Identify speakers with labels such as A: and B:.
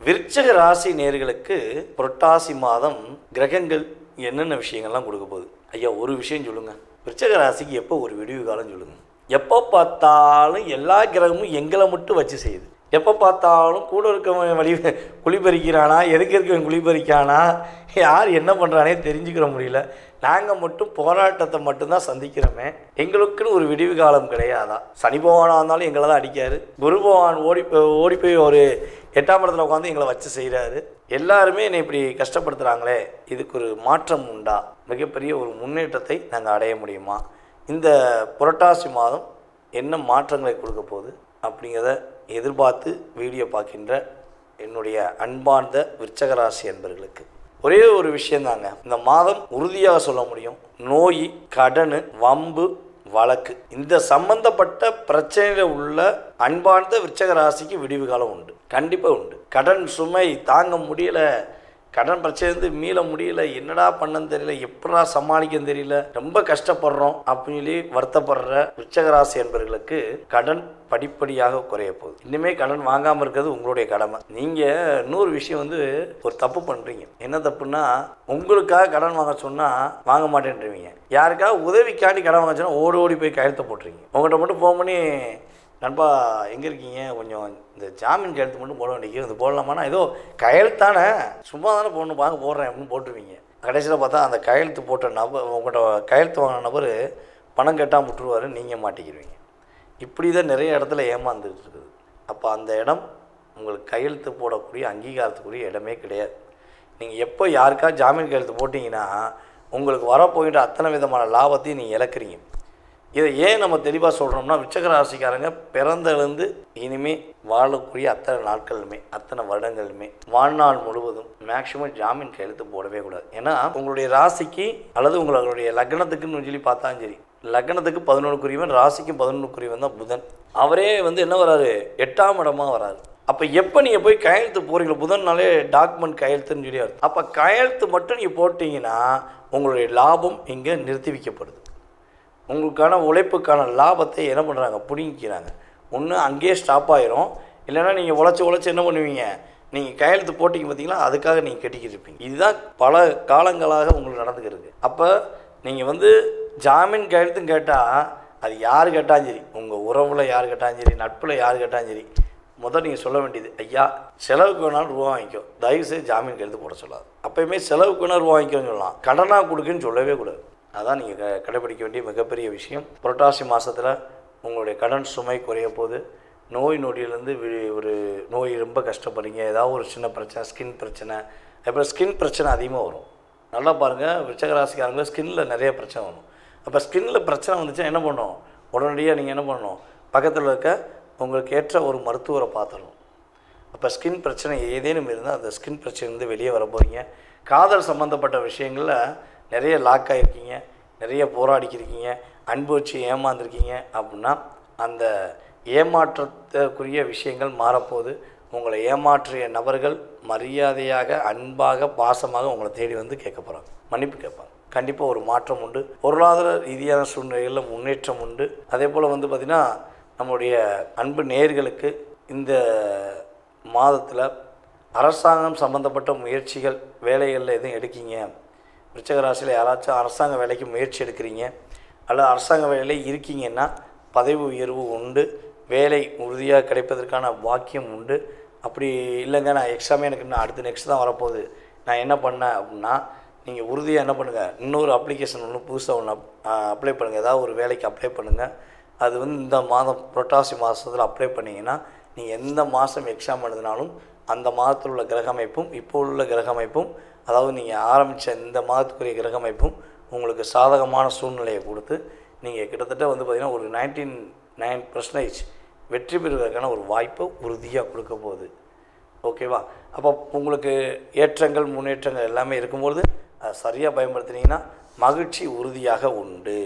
A: விருச்சிக ராசி நேயர்களுக்கு புரட்டாசி மாதம் கிரகங்கள் என்னென்ன விஷயங்கள்லாம் கொடுக்க போகுது? ஐயா, ஒரு விஷயம் சொல்லுங்க. விருச்சிக ராசிக்கு எப்போ ஒரு விடிவு காலம் சொல்லுங்க. எப்போ பார்த்தாலும் எல்லா கிரகமும் எங்களை மட்டும் வச்சு செய்யுது. எப்போ பார்த்தாலும் கூட இருக்கவன் குளிப்பறிக்கிறானா, எதுக்கு இருக்கவன் குளிப்பறிக்கானா, யார் என்ன பண்ணுறானே தெரிஞ்சுக்கிற முடியல. நாங்கள் மட்டும் போராட்டத்தை மட்டும்தான் சந்திக்கிறோமே, எங்களுக்குன்னு ஒரு விடிவு காலம் கிடையாதா? சனி பகவானாக இருந்தாலும் எங்களை தான் அடிக்காரு. குரு பகவான் ஓடி போய் ஒரு 8ஆம் இடத்துல உட்காந்து எங்களை வச்சு செய்கிறாரு. எல்லாருமே என்னை இப்படி கஷ்டப்படுத்துகிறாங்களே, இதுக்கு ஒரு மாற்றம் உண்டா? மிகப்பெரிய ஒரு முன்னேற்றத்தை நாங்கள் அடைய முடியுமா? இந்த புரட்டாசி மாதம் என்ன மாற்றங்களை கொடுக்க போகுது அப்படிங்கிறத எதிர்பார்த்து வீடியோ பார்க்கின்ற என்னுடைய அன்பார்ந்த விருச்சிக ராசி அன்பர்களுக்கு ஒரே ஒரு விஷயந்தாங்க. இந்த மாதம் உறுதியாக சொல்ல முடியும், நோய், கடன், வம்பு, வழக்கு, இந்த சம்பந்தப்பட்ட பிரச்சனையில் உள்ள அன்பார்ந்த விருச்சிக ராசிக்கு விடிவு காலம் உண்டு, கண்டிப்பாக உண்டு. கடன் சுமை தாங்க முடியல, கடன் பிரச்சனை மீள முடியல, என்னடா பண்ணன்னு தெரியல, எப்படா சமாளிக்கன்னு தெரியல, ரொம்ப கஷ்டப்படுறோம் அப்படின்னு சொல்லி வருத்தப்படுற விருச்சிக ராசி என்பவர்களுக்கு கடன் படிப்படியாக குறைய போகுது. இன்னுமே கடன் வாங்காமல் இருக்கிறது உங்களுடைய கடமை. நீங்கள் இன்னொரு விஷயம் ஒரு தப்பு பண்ணுறீங்க. என்ன தப்புன்னா, உங்களுக்காக கடன் வாங்க சொன்னால் வாங்க மாட்டேன்றீங்க. யாருக்காக உதவிக்காண்டி கடன் வாங்க சொன்னால் ஓடி போய் கையெழுத்து போட்டுறீங்க. உங்கள்கிட்ட மட்டும் ஃபோன் பண்ணி, நண்பா எங்கே இருக்கீங்க, கொஞ்சம் இந்த ஜாமீன் கையெழுத்து மட்டும் போட வேண்டிய இது போடலாமான்னா, ஏதோ கையெழுத்தானே சும்மா தானே போடுறேன் அப்படின்னு போட்டுருவீங்க. கடைசியில் பார்த்தா அந்த கையெழுத்து போட்ட நபர், உங்கள்கிட்ட கையெழுத்து வாங்கின நபர் பணம் கேட்டால் விட்டுருவார், நீங்கள் மாட்டிக்கிடுவீங்க. இப்படி தான் நிறைய இடத்துல ஏமாந்துட்டு இருக்குது. அப்போ அந்த இடம் உங்களுக்கு கையெழுத்து போடக்கூடிய அங்கீகாரத்துக்குரிய இடமே கிடையாது. நீங்கள் எப்போ யாருக்கா ஜாமீன் கையெழுத்து போட்டிங்கன்னா உங்களுக்கு வரப்போகின்ற அத்தனை விதமான லாபத்தையும் நீங்கள் இழக்கிறீங்க. இதை ஏன் நம்ம தெளிவாக சொல்கிறோம்னா, விருச்சிக ராசிக்காரங்க பிறந்தலேருந்து இனிமேல் வாழக்கூடிய அத்தனை நாட்களுமே, அத்தனை வருடங்களுமே, வாழ்நாள் முழுவதும் மேக்சிமம் ஜாமீன் கையெழுத்து போடவே கூடாது. ஏன்னா உங்களுடைய ராசிக்கு அல்லது உங்களுடைய லக்னத்துக்குன்னு சொல்லி பார்த்தாலும் சரி, லக்னத்துக்கு 11க்குரியவன், ராசிக்கும் 11க்குரியவன் தான் புதன். அவரே என்ன வராரு, 8ஆம் இடமாக வராரு. அப்போ எப்போ நீங்கள் போய் கையெழுத்து போகிறீங்களோ, புதன்னாலே டாக்குமெண்ட் கையெழுத்துன்னு சொல்லி வருது. அப்போ கையெழுத்து மட்டும் நீங்கள் போட்டிங்கன்னா உங்களுடைய லாபம் இங்கே நிறுத்தி வைக்கப்படுது. உங்களுக்கான உழைப்புக்கான லாபத்தை என்ன பண்ணுறாங்க, பிடிங்கிறாங்க. ஒன்று அங்கேயே ஸ்டாப் ஆயிரும், இல்லைன்னா நீங்கள் உழைச்சி என்ன பண்ணுவீங்க, நீங்கள் கையெழுத்து போட்டிங்க பார்த்தீங்களா, அதுக்காக நீங்கள் கட்டிக்கிட்டு இருப்பீங்க. இதுதான் பல காலங்களாக உங்களுக்கு நடந்துக்கிறது. அப்போ நீங்கள் ஜாமீன் கையெழுத்துன்னு கேட்டால் அது யார் கேட்டாலும் சரி, உங்கள் உறவில் யார் கேட்டாலும் சரி, நட்பில் யார் கேட்டாலும் சரி, முதல் நீங்கள் சொல்ல வேண்டியது, ஐயா செலவுக்கு வேணாலும் ரூபா வாங்கிக்கோ, தயவுசெய்து ஜாமீன் கையெழுத்து போட சொல்லாது. அப்போயுமே செலவுக்கு வேணால் ரூபா வாங்கிக்கோன்னு சொல்லலாம், கடனாக கொடுக்குன்னு சொல்லவே கூடாது. அதான் நீங்கள் கடைபிடிக்க வேண்டிய மிகப்பெரிய விஷயம். புரட்டாசி மாதத்தில் உங்களுடைய கடன் சுமை குறைய போது, நோய் நொடியிலேருந்து ஒரு நோய் ரொம்ப கஷ்டப்படுறீங்க, ஏதாவது ஒரு சின்ன பிரச்சனை, ஸ்கின் பிரச்சனை, அப்புறம் ஸ்கின் பிரச்சனை அதிகமாக வரும். நல்லா பாருங்கள், விருச்சிக ராசிக்காரங்க ஸ்கின்னில் நிறைய பிரச்சனை வரும். அப்போ ஸ்கின்னில் பிரச்சனை வந்துச்சுன்னா என்ன பண்ணணும், உடனடியாக நீங்கள் என்ன பண்ணணும், பக்கத்தில் இருக்க உங்களுக்கு ஏற்ற ஒரு மருத்துவரை பார்த்துடணும். அப்போ ஸ்கின் பிரச்சனை ஏதேனும் இருந்தால் அந்த ஸ்கின் பிரச்சனைலேருந்து வெளியே வர போகிறீங்க. காதல் சம்மந்தப்பட்ட விஷயங்களில் நிறைய லாக் ஆகிருக்கீங்க, நிறைய போராடிக்கிருக்கீங்க, அனுபவிச்சு ஏமாந்துருக்கீங்க அப்படின்னா அந்த ஏமாற்றத்துக்குரிய விஷயங்கள் மாறப்போகுது. உங்களை ஏமாற்றிய நபர்கள் மரியாதையாக, அன்பாக, பாசமாக உங்களை தேடி கேட்க போகிறாங்க, மன்னிப்பு கேட்பாங்க. கண்டிப்பாக ஒரு மாற்றம் உண்டு. பொருளாதார ரீதியான சூழ்நிலைகளில் முன்னேற்றம் உண்டு. அதே போல் பார்த்திங்கன்னா நம்முடைய அன்பு நேயர்களுக்கு இந்த மாதத்தில் அரசாங்கம் சம்மந்தப்பட்ட முயற்சிகள், வேலைகளில் எதுவும் எடுக்கீங்க, விருச்சிக ராசியில் யாராச்சும் அரசாங்க வேலைக்கு முயற்சி எடுக்கிறீங்க அல்லது அரசாங்க வேலையில் இருக்கீங்கன்னா பதவி உயர்வு உண்டு, வேலை உறுதியாக கிடைப்பதற்கான வாக்கியம் உண்டு. அப்படி இல்லைங்க, நான் எக்ஸாமே எனக்கு இன்னும் அடுத்து நெக்ஸ்ட் தான் வரப்போகுது, நான் என்ன பண்ணேன் அப்படின்னா, நீங்கள் உறுதியாக என்ன பண்ணுங்கள், இன்னொரு அப்ளிகேஷன் புதுசாக அப்ளை பண்ணுங்கள். ஏதாவது ஒரு வேலைக்கு அப்ளை பண்ணுங்கள். அது இந்த மாதம் புரட்டாசி மாதத்தில் அப்ளை பண்ணிங்கன்னா நீங்கள் எந்த மாதம் எக்ஸாம் எழுதினாலும் அந்த மாதத்தில் உள்ள கிரக அமைப்பும் இப்போ உள்ள கிரக அமைப்பும், அதாவது நீங்கள் ஆரம்பித்த இந்த மாதத்துக்குரிய கிரக அமைப்பும் உங்களுக்கு சாதகமான சூழ்நிலையை கொடுத்து நீங்கள் கிட்டத்தட்ட பார்த்திங்கன்னா ஒரு 99% வெற்றி பெறுவதற்கான ஒரு வாய்ப்பை உறுதியாக கொடுக்க போகுது. ஓகேவா? அப்போ உங்களுக்கு ஏற்றங்கள் முன்னேற்றங்கள் எல்லாமே இருக்கும்போது அதை சரியாக பயன்படுத்தினீங்கன்னா மகிழ்ச்சி உறுதியாக உண்டு.